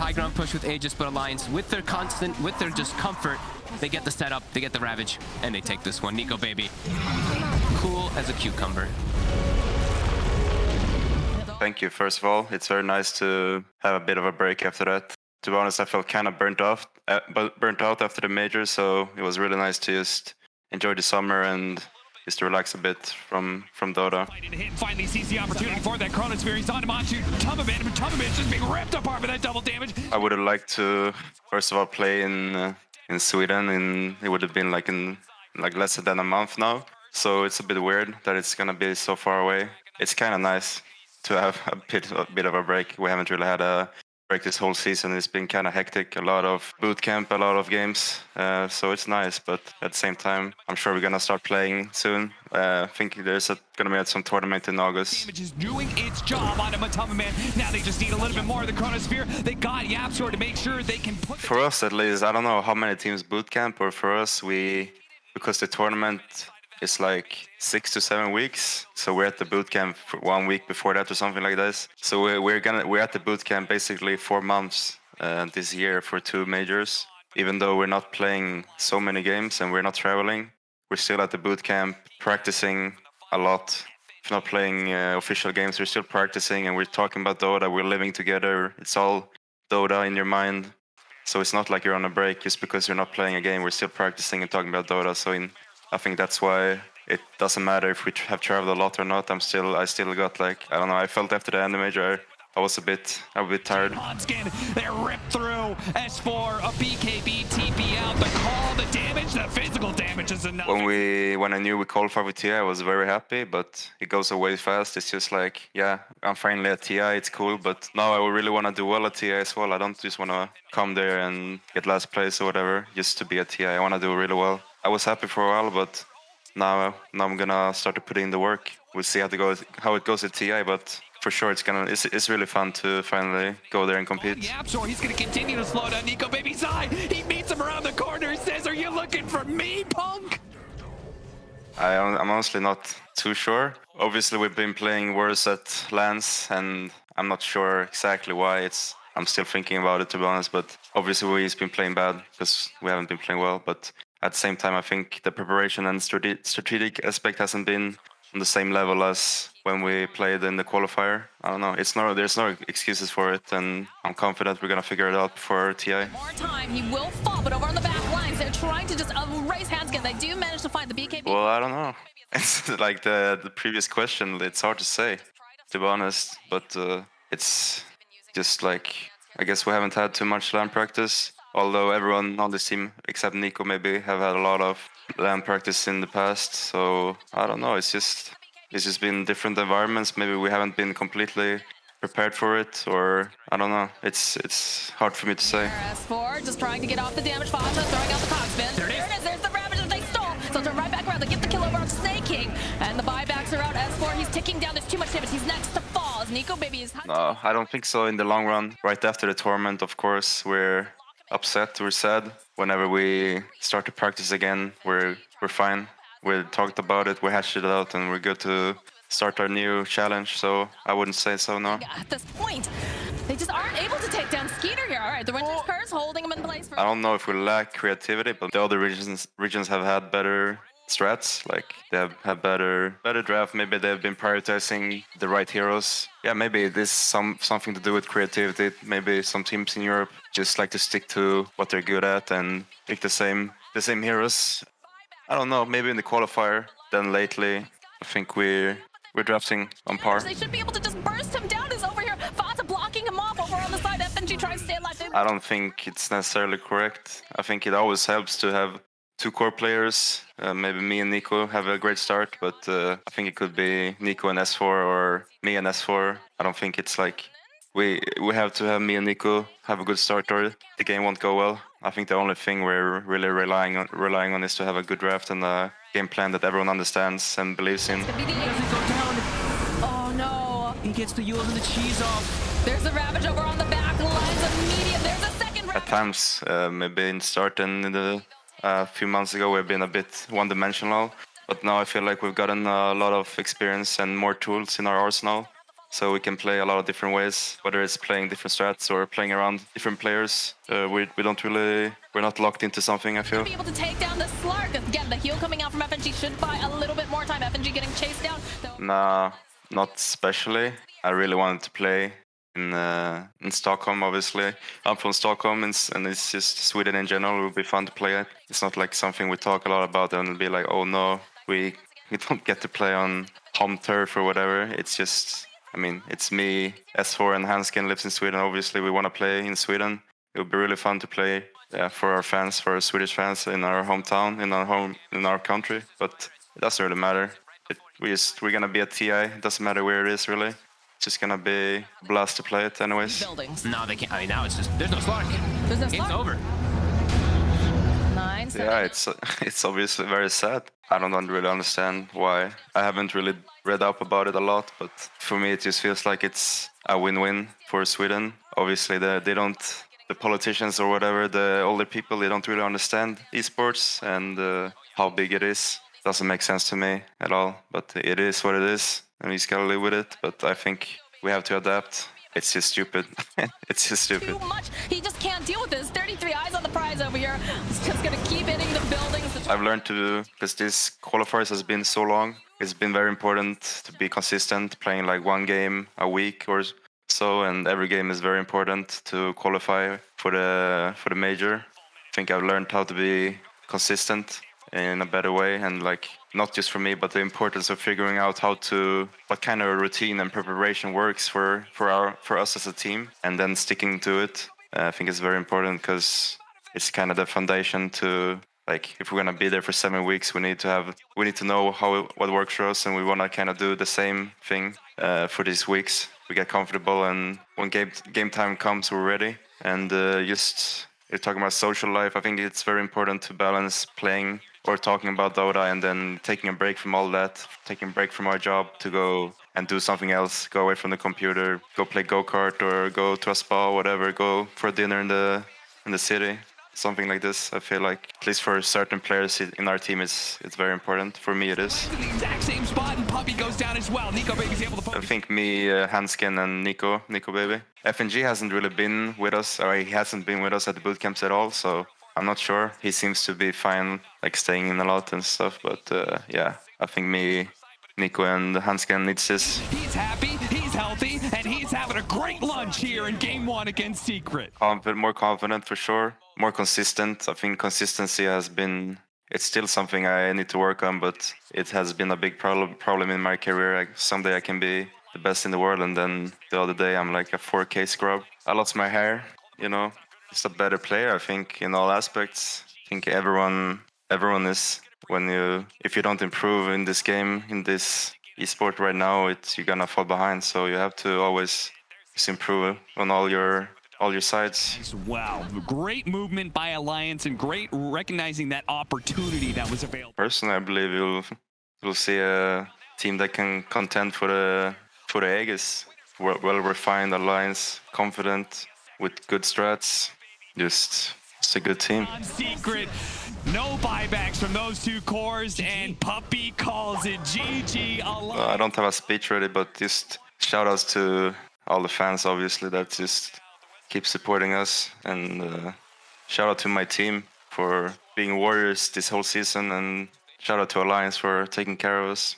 high ground push with Aegis, but Alliance, with their just comfort, they get the setup, they get the Ravage, and they take this one. Nico baby, cool as a cucumber. Thank you, first of all. It's very nice to have a bit of a break after that. To be honest, I felt kind of burnt out after the major, so it was really nice to just enjoy the summer and just relax a bit from Dota. Finally sees the opportunity for that Chronosphere. He's on Animajor. Tumbaman just being ripped apart by that double damage. I would have liked to, first of all, play in Sweden. It would have been like in less than a month now. So it's a bit weird that it's gonna be so far away. It's kind of nice to have a bit of a break. We haven't really had a break this whole season. It's been kind of hectic, a lot of boot camp, a lot of games, so it's nice, but at the same time I'm sure we're gonna start playing soon. I think there's gonna be some tournament in August. Damage is doing its job on a Tumbaman. Now they just need a little bit more of the Chronosphere. They got Jaxon to make sure they can put for us at least, I don't know how many teams boot camp, or for us, because the tournament is like 6 to 7 weeks, so we're at the boot camp for 1 week before that or something like this. So we're at the boot camp basically 4 months this year for 2 majors. Even though we're not playing so many games and we're not traveling, we're still at the boot camp practicing a lot. If not playing official games, we're still practicing and we're talking about Dota. We're living together. It's all Dota in your mind. So it's not like you're on a break just because you're not playing a game. We're still practicing and talking about Dota. So I think that's why it doesn't matter if we have traveled a lot or not. I still got like, I don't know, I felt after the Animajor, I was a bit tired. They're ripped through. S4, a BKB, TP out. The call, the damage, the physical damage is enough. When I knew we qualified with TI, I was very happy, but it goes away fast. It's just like, yeah, I'm finally at TI, it's cool, but now I really want to do well at TI as well. I don't just want to come there and get last place or whatever, just to be at TI. I want to do really well. I was happy for a while, but now I'm gonna start to put in the work. We'll see how it goes at TI, but for sure it's really fun to finally go there and compete. Jaxon, he's gonna continue to slow down Nico baby's eye. He meets him around the corner. He says, "Are you looking for me, punk?" I'm honestly not too sure. Obviously, we've been playing worse at LANs, and I'm not sure exactly why. I'm still thinking about it, to be honest, but obviously we've been playing bad because we haven't been playing well. But at the same time, I think the preparation and strategic aspect hasn't been on the same level as when we played in the qualifier. I don't know. There's no excuses for it, and I'm confident we're gonna figure it out before TI. More time, he will fall, but over on the back lines, they're trying to just raise hands again. They do manage to find the BKB. Well, I don't know. It's like the previous question. It's hard to say, to be honest. But it's just like, I guess we haven't had too much LAN practice. Although everyone on this team, except Nico maybe, have had a lot of LAN practice in the past. So I don't know, it's just been different environments. Maybe we haven't been completely prepared for it, or I don't know. It's hard for me to say. S4 just trying to get off the damage. Fasha throwing out the cockspin. There it is. There's the Ravage that they stole. So turn right back around. They get the kill over on Snake King. And the buybacks are out. S4, he's ticking down. There's too much damage. He's next to fall. As Nico baby is... No, I don't think so in the long run. Right after the tournament, of course, we're upset, we're sad. Whenever we start to practice again, we're fine. We talked about it, we hashed it out, and we're good to start our new challenge. So I wouldn't say so, no. At this point, they just aren't able to take down Skeeter here. All right, the Winter's Curse holding him in place. I don't know if we lack creativity, but the other regions have had better strats. Like they have had better draft. Maybe they've been prioritizing the right heroes. Yeah, maybe this something to do with creativity. Maybe some teams in Europe just like to stick to what they're good at and pick the same heroes. I don't know. Maybe in the qualifier. Then lately, I think we're drafting on par. They should be able to just burst him down. He's over here. Fata blocking him off over on the side. FNG tries to stay alive. I don't think it's necessarily correct. I think it always helps to have 2 core players. Maybe me and Nico have a great start, but I think it could be Nico and S4 or me and S4. I don't think it's like we have to have me and Nico have a good start or the game won't go well. I think the only thing we're really relying on is to have a good draft and a game plan that everyone understands and believes in. He doesn't go down. Oh no! He gets the Yules and the cheese off. There's a Ravage over on the back lines. Immediate. There's a second Ravage. At times, maybe in start and in the a few months ago, we've been a bit one-dimensional, but now I feel like we've gotten a lot of experience and more tools in our arsenal. so we can play a lot of different ways, whether it's playing different strats or playing around different players. We don't really, we're not locked into something, I feel. Be able to take down the Slark. Again, the heal coming out from FNG should buy a little bit more time. FNG getting chased down. Nah, not especially. I really wanted to play in Stockholm, obviously. I'm from Stockholm, and it's just Sweden in general. It would be fun to play it. It's not like something we talk a lot about and be like, oh no, we don't get to play on home turf or whatever. It's just, I mean, it's me, S4, and Hansken lives in Sweden. Obviously, we want to play in Sweden. It would be really fun to play for our fans, for our Swedish fans in our hometown, in our country. But it doesn't really matter. We're gonna be at TI. It doesn't matter where it is, really. It's just gonna be a blast to play it, anyways. Buildings. No, they can't. I mean, now it's just there's no Slark. There's no It's Slark. over. 9, 7. Yeah, it's obviously very sad. I don't really understand why. I haven't really read up about it a lot, but for me it just feels like it's a win-win for Sweden. Obviously, they don't. The politicians or whatever, the older people, they don't really understand esports and how big it is. Doesn't make sense to me at all, but it is what it is, and we just gotta live with it. But I think we have to adapt. It's just stupid. It's just stupid. Too much. He just can't deal with this. 33 eyes on the prize over here. He's just gonna keep hitting the buildings. I've learned to do, because this qualifiers has been so long, it's been very important to be consistent, playing like one game a week or so, and every game is very important to qualify for the major. I think I've learned how to be consistent in a better way, and like not just for me, but the importance of figuring out what kind of routine and preparation works for us as a team, and then sticking to it. I think it's very important because it's kind of the foundation to, like, if we're gonna be there for 7 weeks, we need to know what works for us, and we wanna kind of do the same thing for these weeks. We get comfortable, and when game time comes, we're ready. And you're talking about social life. I think it's very important to balance playing or talking about Dota and then taking a break from all that, taking a break from our job to go and do something else, go away from the computer, go play go-kart or go to a spa, whatever, go for dinner in the city. Something like this, I feel like, at least for certain players in our team, it's very important. For me, it is. The exact same spot, and Puppy goes down as well. Nico Baby's able to I focus. think me, Hansken, and Nico Baby. FNG hasn't really been with us, or he hasn't been with us at the boot camps at all, so I'm not sure. He seems to be fine, like staying in a lot and stuff, but yeah, I think me, Nico, and Hansken needs this. He's happy, he's healthy, and he's having a great lunch here in Game 1 against Secret. More confident for sure, more consistent. I think consistency it's still something I need to work on, but it has been a big problem in my career. Someday I can be the best in the world, and then the other day I'm like a 4K scrub. I lost my hair, just a better player, I think, in all aspects. I think everyone is, if you don't improve in this game, in this esport right now, you're gonna fall behind. So you have to always just improve on all your sides. Wow, great movement by Alliance and great recognizing that opportunity that was available. Personally, I believe you'll see a team that can contend for the Aegis. Well-refined Alliance, confident, with good strats. Just a good team. On Secret, no buybacks from those two cores, and Puppy calls it GG. I don't have a speech ready, but just shout-outs to all the fans, obviously, that just keep supporting us, and shout-out to my team for being warriors this whole season, and shout-out to Alliance for taking care of us.